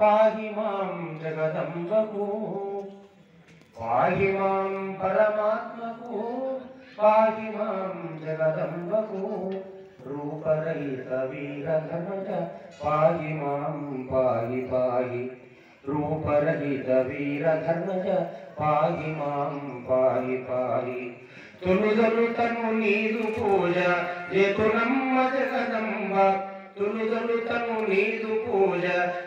पाहि मां जगदम्बको पाहि मां परमात्मको पाहि मां जगदम्बको रूपरहित वीरधनुज पाहि मां पाहि पाहि रूपरहित वीरधनुज पाहि मां पाहि पाहि तुलुदलुतनु नीदु पूज जेतुनम्म जगदम्ब तुलुदलुतनु नीदु पूज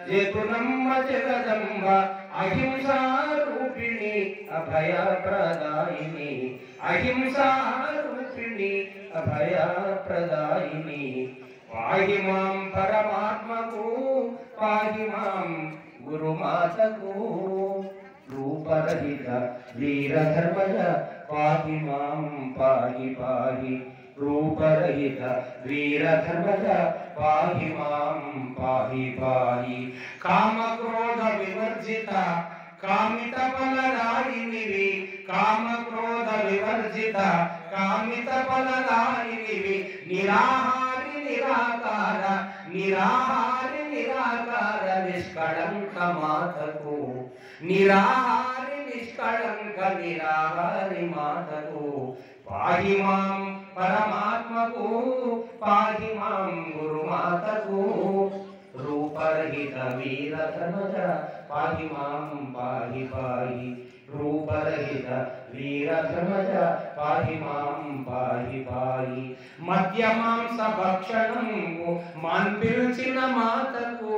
जेतुनम्म जगदम्ब अहिंसा रूपिणी अभय प्रदायिनी अहिंसा रूपिणी अभय प्रदायिनी पाहि मां परमात्मको पाहि मां गुरुमातको रूपरहित वीरधर्मज पाहि मां पाहि पाहि रूपरहित वीरधर्मज पाहि मां पाहि पाहि कामक्रोध विवर्जिता कामितफलदायिनिवि कामक्रोध विवर्जिता कामितफलदायिनिवि निराहारि निराकार निराहारि निराकार निष्कळंक मातको निराहारि निष्कळंक निराहारि मातको पाहि मां परमात्मको पाहि मां गुरुमातको रूपरहित वीरधनुज पाहि मां पाहि पाहि रूपरहित वीरधनुज पाहि मां पाहि पाहि मद्यमांसभक्षणं मान्पिल्चिन मातको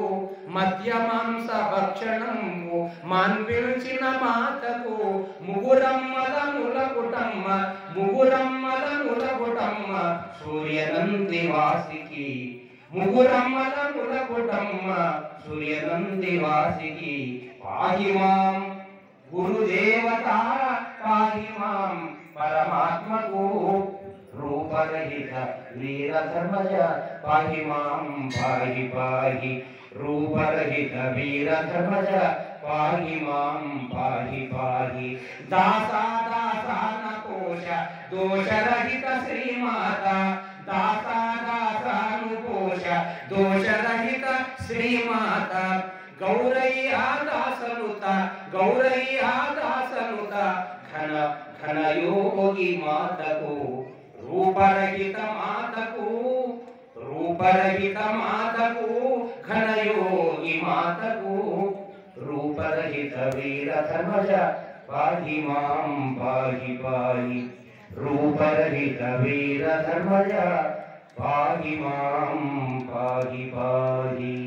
मद्यमांसभक्षणं मान्पिल्चिन मातको मुगुरम्मलमुलकुटम्म मुगुरम्मलमुलकुटम्म सूर्यनन्दिवासिकी मुगुरम्मलमुलकुटम्म सूर्यनन्दिवासिकी पाहि मां गुरुदेवता पाहि मां परमात्मको रूपरहित वीरधर्मज पाहि मां पाहि पाहि रूपरहित वीरधर्मज पाहि मां पाहि पाहि दासा दासानकोश दोषरहित श्रीमाता दासा दासानुकोश दोषरहित श्रीमाता गौरय्या दासनुता गौरय्या दासनुता घन घन योगी मातको रूपरहित मातको रूपरहित मातको घन योगी मातको रूपरहित वीरधर्मज पाहि मां पाहि पाहि रूपरहित वीरधर्मज पाहि मां पाहि पाहि।